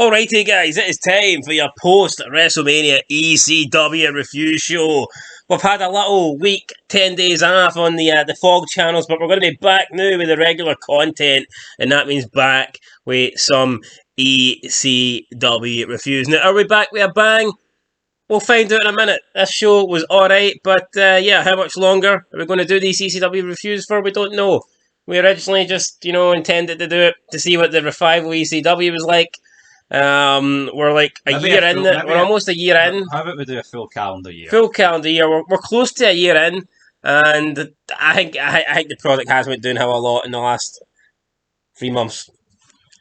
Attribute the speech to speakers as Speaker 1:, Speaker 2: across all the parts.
Speaker 1: Alrighty guys, it is time for your post-WrestleMania ECW review show. We've had a little week, 10 days off on the Fog channels, but we're going to be back now with the regular content, and that means back with some ECW reviews. Now, are we back with a bang? We'll find out in a minute. This show was alright, but yeah, how much longer are we going to do these ECW reviews for? We don't know. We originally just, intended to do it to see what the revival ECW was like. We're like year in. We're almost a year in.
Speaker 2: How about we do a full calendar year?
Speaker 1: Full calendar year. We're close to a year in, and I think the product has went down a lot in the last 3 months,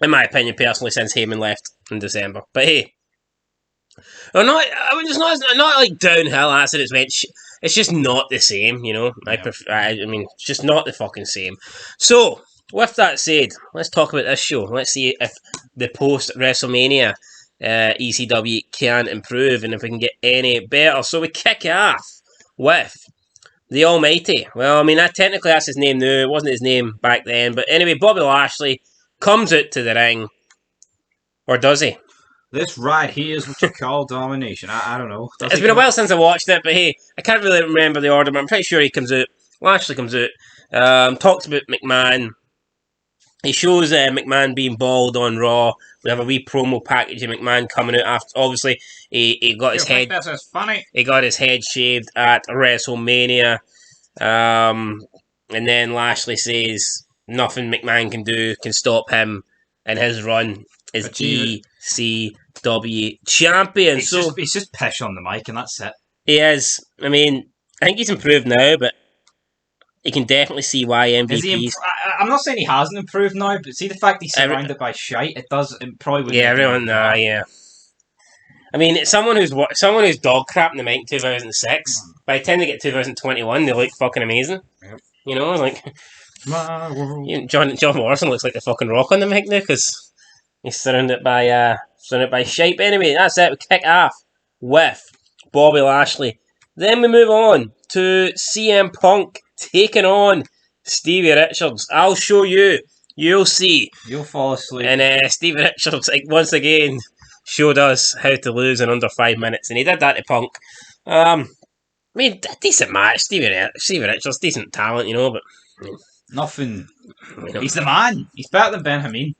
Speaker 1: in my opinion, personally, since Heyman left in December. But hey, it's not like downhill as it went. It's just not the same, Yeah. I mean, it's just not the fucking same. So, with that said, let's talk about this show. Let's see if the post-WrestleMania ECW can improve and if we can get any better. So we kick off with the Almighty. Well, I mean, technically that's his name now. It wasn't his name back then. But anyway, Bobby Lashley comes out to the ring. Or does he?
Speaker 2: This right here is what you call domination. I don't know.
Speaker 1: It's been a while since I watched it, but hey, I can't really remember the order, but I'm pretty sure he comes out. Lashley comes out. Talks about McMahon. He shows McMahon being bald on Raw. We have a wee promo package of McMahon coming out after. Obviously, he got his head.
Speaker 2: This is funny.
Speaker 1: He got his head shaved at WrestleMania, and then Lashley says nothing McMahon can stop him in his run as ECW champion.
Speaker 2: He's just pish on the mic, and that's it.
Speaker 1: He is. I mean, I think he's improved now, but you can definitely see why MVPs...
Speaker 2: I'm not saying he hasn't improved now, but see the fact he's surrounded by shite, it probably wouldn't...
Speaker 1: Yeah, everyone, yeah. I mean, someone who's dog crap in the mic in 2006, by the time they get 2021, they look fucking amazing. Yep. Like...
Speaker 2: My world.
Speaker 1: John Morrison looks like the fucking Rock on the mic now, because he's surrounded by shite. But anyway, that's it. We kick off with Bobby Lashley. Then we move on to CM Punk taking on Stevie Richards. I'll show you. You'll see.
Speaker 2: You'll fall asleep.
Speaker 1: And Stevie Richards, once again, showed us how to lose in under 5 minutes. And he did that to Punk. I mean, decent match. Stevie Richards, decent talent, but...
Speaker 2: Nothing. He's the man. He's better than Ben Hameen.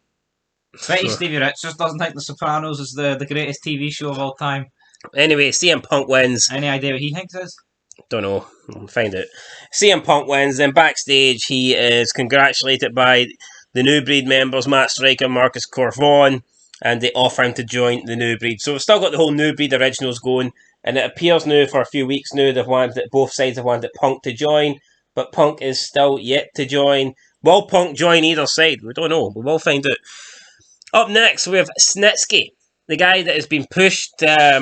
Speaker 2: Betty Stevie Richards doesn't think The Sopranos is the greatest TV show of all time. Anyway,
Speaker 1: CM Punk wins.
Speaker 2: Any idea what he thinks it is?
Speaker 1: Don't know. We'll find out. CM Punk wins. Then backstage, he is congratulated by the New Breed members, Matt Striker, Marcus Corvon, and they offer him to join the New Breed. So we've still got the whole New Breed originals going, and it appears now for a few weeks now that both sides have wanted Punk to join, but Punk is still yet to join. Will Punk join either side? We don't know. We will find out. Up next, we have Snitsky, the guy that has been pushed... I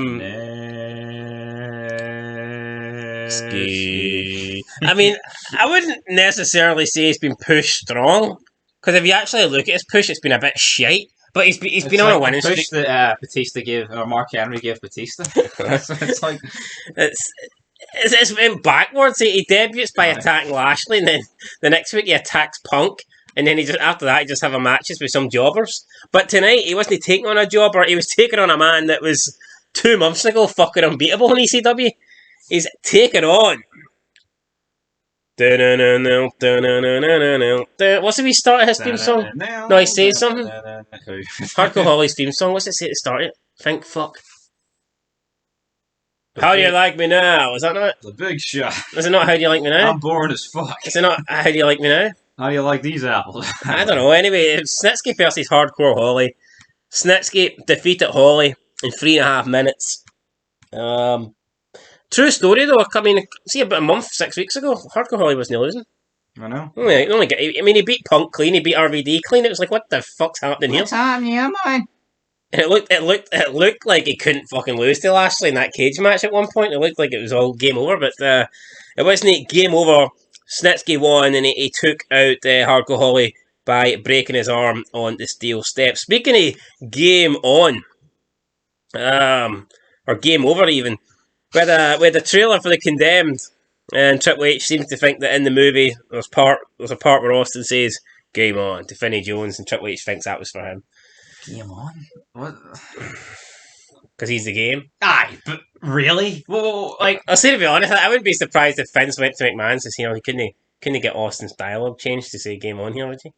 Speaker 1: mean, I wouldn't necessarily say he's been pushed strong, because if you actually look at his push, it's been a bit shite. But he's been on a winning streak.
Speaker 2: Push that Batista gave, or Mark Henry gave Batista. It's like
Speaker 1: it's been backwards. He debuts by attacking Lashley, and then the next week he attacks Punk, and then after that he just have a matches with some jobbers. But tonight he wasn't taking on a jobber. He was taking on a man that was 2 months ago fucking unbeatable in ECW. He's taken on. What's the start of his theme song? No, he says something. Hardcore Holly's theme song. What's it say to start it? Think fuck. How do you like me now? Is that not?
Speaker 2: The big shot.
Speaker 1: Is it not How Do You Like Me Now?
Speaker 2: I'm bored as fuck.
Speaker 1: Is it not How Do You Like Me Now?
Speaker 2: How do you like these apples?
Speaker 1: I don't know. Anyway, it's Snitsky versus Hardcore Holly. Snitsky defeated Holly in 3.5 minutes. True story though. I mean, see, about a month, 6 weeks ago, Hardcore Holly wasn't losing.
Speaker 2: I know.
Speaker 1: He beat Punk clean. He beat RVD clean. It was like, what the fuck's happening here?
Speaker 2: What's happening here, man?
Speaker 1: And it looked like he couldn't fucking lose to Lashley in that cage match at one point. It looked like it was all game over, but it wasn't game over. Snitsky won, and he took out Hardcore Holly by breaking his arm on the steel steps. Speaking of game on, or game over even, with the trailer for The Condemned, and Triple H seems to think that in the movie there's a part where Austin says "Game on" to Finney Jones, and Triple H thinks that was for him.
Speaker 2: Game on? What?
Speaker 1: Because he's the game.
Speaker 2: Aye, but really? Whoa, like...
Speaker 1: I'll say, to be honest, I wouldn't be surprised if Vince went to McMahon to see, he couldn't get Austin's dialogue changed to say game on here, would you?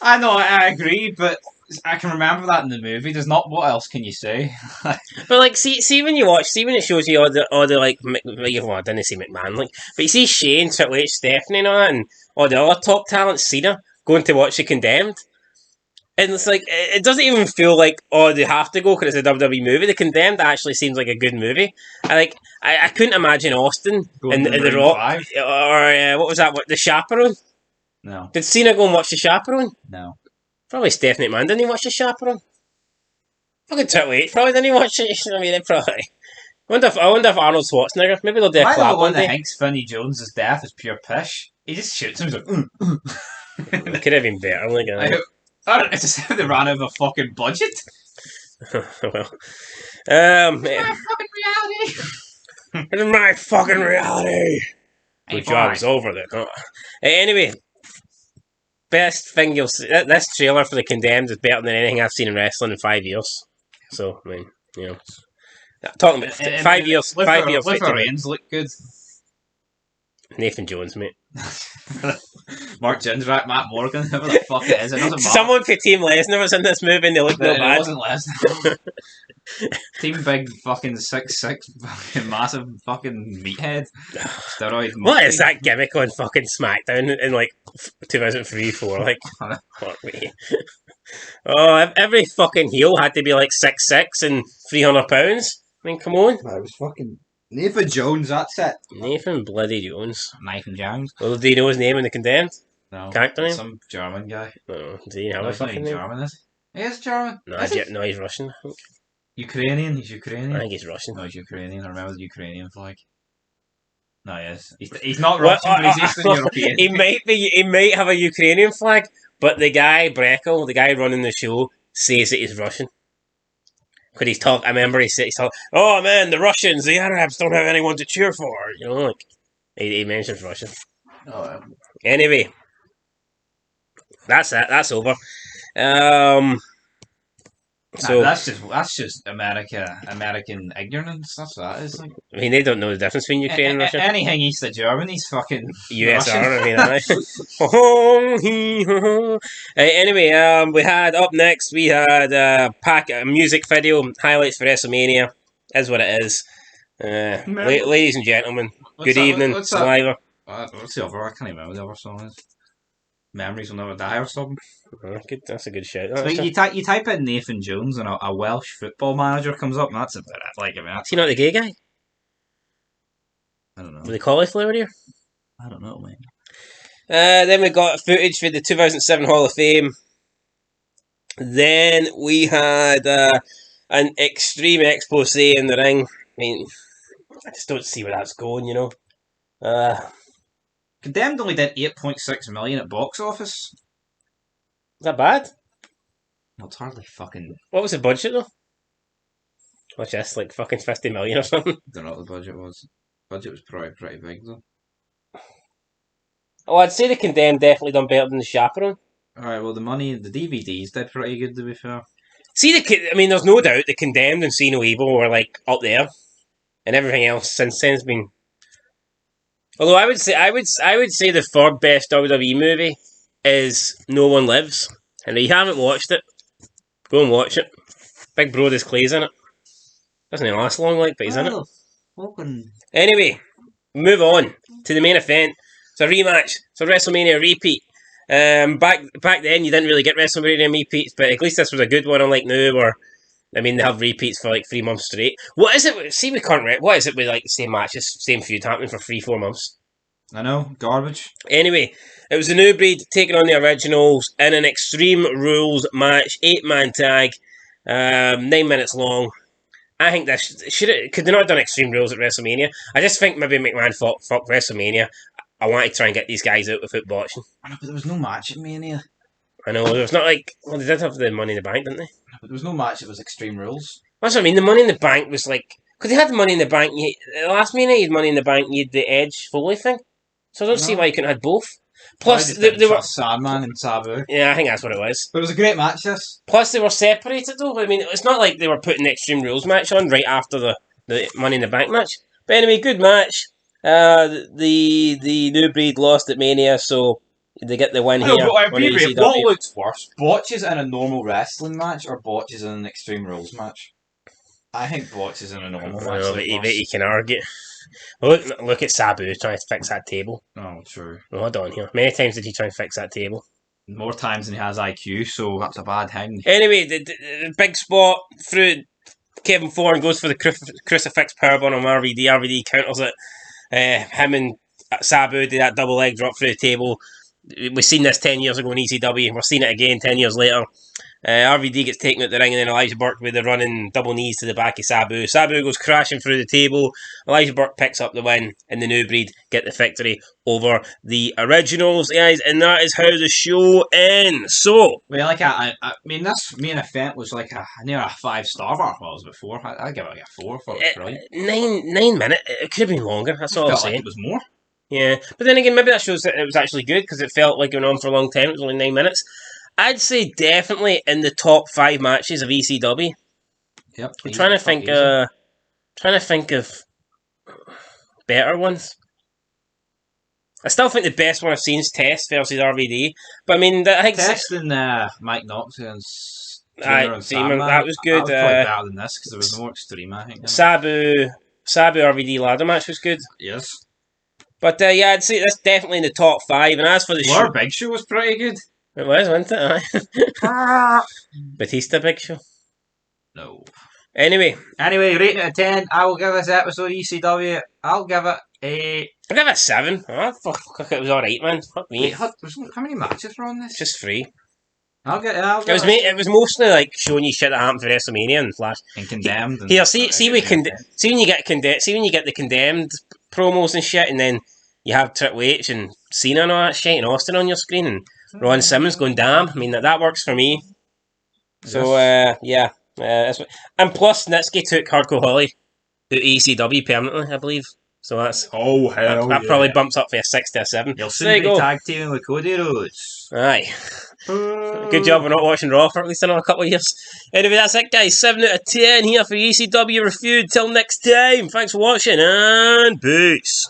Speaker 2: I know, I agree, but I can remember that in the movie. There's not... What else can you say?
Speaker 1: But, like, see when you watch... See when it shows you all the like... Well, I didn't say McMahon, like... But you see Shane, Triple H, Stephanie and all that, and all the other top talents, Cena, going to watch The Condemned. And it's like... It doesn't even feel like, they have to go because it's a WWE movie. The Condemned actually seems like a good movie. I couldn't imagine Austin and The Rock... Or, what was that? The Chaperone?
Speaker 2: No.
Speaker 1: Did Cena go and watch The Chaperone?
Speaker 2: No.
Speaker 1: Probably Stephanie McMahon didn't he watch The Chaperone? Fucking Triple H probably didn't he watch it? I mean, they probably... I wonder if Arnold Schwarzenegger, maybe they'll do a clap one day.
Speaker 2: Thinks Vinnie Jones' death is pure pish. He just shoots him, he's like...
Speaker 1: It could have been better, like...
Speaker 2: I don't know, it's just how they ran out of a fucking budget.
Speaker 1: Well...
Speaker 2: My fucking reality!
Speaker 1: This is my fucking reality! Good job, it's over then. Oh. Anyway... Best thing you'll see... This trailer for The Condemned is better than anything I've seen in wrestling in 5 years. So, I mean, you know... Talking about 5 years... 5 years...
Speaker 2: Clifford Reigns look good.
Speaker 1: Nathan Jones, mate.
Speaker 2: Mark Jindrak, Matt Morgan, whoever the fuck it is. It doesn't matter.
Speaker 1: Someone for Team Lesnar was in this movie and they looked no bad.
Speaker 2: It wasn't Lesnar. Team big fucking 6'6", fucking massive fucking meathead. Steroid.
Speaker 1: What is that gimmick on fucking SmackDown in like 2003-4? Like, fuck me. Oh, every fucking heel had to be like 6'6" and 300 pounds. I mean, come on.
Speaker 3: It was fucking Nathan Jones. That's it.
Speaker 1: Nathan bloody Jones.
Speaker 2: Nathan Jones.
Speaker 1: Well, do you know his name in The Condemned?
Speaker 2: No.
Speaker 1: Character name?
Speaker 2: Some German guy.
Speaker 1: No. Do you have a
Speaker 2: He's not
Speaker 1: fucking
Speaker 2: even
Speaker 1: name?
Speaker 2: German, is he? He is German.
Speaker 1: No,
Speaker 2: Is he?
Speaker 1: no, he's Russian. I think.
Speaker 2: Ukrainian. He's Ukrainian.
Speaker 1: I think he's Russian.
Speaker 2: No, he's Ukrainian. I remember the Ukrainian flag. No, he is. He's not Russian, but he's Eastern European.
Speaker 1: He might be. He might have a Ukrainian flag, but the guy Breckel, the guy running the show, says that he's Russian. Because he's talk. I remember he's talking. Oh man, the Russians, the Arabs don't have anyone to cheer for. You know, like he mentions Russian.
Speaker 2: Oh,
Speaker 1: Anyway, that's it. That's over. So
Speaker 2: that's just American ignorance. That's what that is. Like.
Speaker 1: I mean, they don't know the difference between Ukraine and Russia.
Speaker 2: Anything east of Germany's fucking
Speaker 1: USR.
Speaker 2: Russian.
Speaker 1: I mean, anyway, we had up next. We had a music video highlights for WrestleMania. Is what it is. Ladies and gentlemen, good evening, Saliva.
Speaker 2: What's the other? I can't even remember what the other song is. Memories will never die or something.
Speaker 1: Good, that's a good shout.
Speaker 2: So you type in Nathan Jones and a Welsh football manager comes up, and that's about it. Like, I mean,
Speaker 1: is he not the gay guy?
Speaker 2: I don't know.
Speaker 1: With the cauliflower here?
Speaker 2: I don't know, man.
Speaker 1: Then we got footage for the 2007 Hall of Fame. Then we had an extreme expose in the ring. I mean, I just don't see where that's going, you know.
Speaker 2: Condemned only did 8.6 million at box office.
Speaker 1: Is that bad?
Speaker 2: No, it's hardly fucking...
Speaker 1: What was the budget though? What's this, like fucking 50 million or something?
Speaker 2: I don't know what the budget was. Budget was probably pretty big though.
Speaker 1: Oh, I'd say the Condemned definitely done better than the Chaperone.
Speaker 2: Alright, well the DVDs did pretty good to be fair.
Speaker 1: See, I mean, there's no doubt the Condemned and See No Evil were like up there. And everything else since then's been... Although I would say the third best WWE movie is No One Lives. And if you haven't watched it, go and watch it. Big Brodus Clay's in it. Doesn't last long, like, but he's in it. Anyway, move on to the main event. It's a rematch. It's a WrestleMania repeat. Back then you didn't really get WrestleMania repeats, but at least this was a good one, unlike now, where I mean they have repeats for like 3 months straight. What is it? See, we can't. What is it with like the same matches, same feud happening for 3-4 months?
Speaker 2: I know, garbage.
Speaker 1: Anyway, it was the New Breed taking on the Originals in an Extreme Rules match, 8-man tag, 9 minutes long. I think this could they not have done Extreme Rules at WrestleMania? I just think maybe McMahon thought, fuck WrestleMania. I want to try and get these guys out without botching.
Speaker 2: I know, but there was no match at Mania.
Speaker 1: I know, it was not like... Well, they did have the Money in the Bank, didn't they?
Speaker 2: But there was no match that was Extreme Rules.
Speaker 1: That's what I mean, the Money in the Bank was like... Because they had the Money in the Bank... The last Mania, you had Money in the Bank, you had the Edge Foley thing. So I don't see why you couldn't have both. Plus,
Speaker 2: Why
Speaker 1: they were.
Speaker 2: trust Sandman and Sabu.
Speaker 1: Yeah, I think that's what it was.
Speaker 2: But it was a great match, this.
Speaker 1: Plus, they were separated though. I mean, it's not like they were putting the Extreme Rules match on right after the Money in the Bank match. But anyway, good match. The New Breed lost at Mania, so they get the win
Speaker 2: I
Speaker 1: here.
Speaker 2: know, but
Speaker 1: on ECW.
Speaker 2: what looks worse? Botches in a normal wrestling match or botches in an Extreme Rules match? I think botches in a normal match.
Speaker 1: Well, but you can argue. Look at Sabu trying to fix that table.
Speaker 2: Oh, true.
Speaker 1: Well, hold on here. Many times did he try and fix that table?
Speaker 2: More times than he has IQ, so that's a bad thing.
Speaker 1: Anyway, the big spot through Kevin Thorne goes for the crucifix powerbomb on RVD. RVD counters it. Him and Sabu did that double leg drop through the table. We've seen this 10 years ago in ECW. We're seeing it again 10 years later. RVD gets taken out the ring, and then Elijah Burke with the running double knees to the back of Sabu. Sabu goes crashing through the table. Elijah Burke picks up the win, and the New Breed get the victory over the Originals, guys. And that is how the show ends. So,
Speaker 2: well, like I mean, this main event was like near a 5-star. Well, it was before. I give it like a 4 for it. Right?
Speaker 1: 9 minutes. It could have been longer. That's all I'm saying.
Speaker 2: Like it was more.
Speaker 1: Yeah, but then again, maybe that shows that it was actually good because it felt like going on for a long time. It was only 9 minutes. I'd say definitely in the top 5 matches of ECW.
Speaker 2: Yep.
Speaker 1: I'm trying to think of better ones. I still think the best one I've seen is Test versus RVD. But I mean, I think
Speaker 2: Test and Mike Knox against
Speaker 1: that was good.
Speaker 2: That was probably better than this because it was more extreme, I think.
Speaker 1: Sabu RVD ladder match was good.
Speaker 2: Yes.
Speaker 1: But yeah, I'd say that's definitely in the top 5. And as for the show,
Speaker 2: Big Show was pretty good.
Speaker 1: It was, wasn't it? Batista Big Show.
Speaker 2: No.
Speaker 1: Anyway,
Speaker 2: rating out of 10. I will give this episode of ECW. I'll give it a.
Speaker 1: I'll give it a 7. Oh, fuck, it was alright, man. Fuck me.
Speaker 2: Wait, how many matches were on this?
Speaker 1: Just 3.
Speaker 2: It
Speaker 1: was mostly like showing you shit that happened for WrestleMania and Flash.
Speaker 2: And Condemned.
Speaker 1: Here, see when you get the Condemned promos and shit, and then you have Triple H and Cena and all that shit, and Austin on your screen, and Ron Simmons going damn. I mean that works for me. So yeah, and plus Nitsky took Hardcore Holly to ECW permanently, I believe. So that's that probably bumps up for a 6 to a 7.
Speaker 2: You'll soon be tag teaming with Cody Rhodes.
Speaker 1: Aye. Good job we're not watching Raw for at least another couple of years. Anyway, that's it, guys. 7 out of 10 here for ECW Review. Till next time, thanks for watching and peace.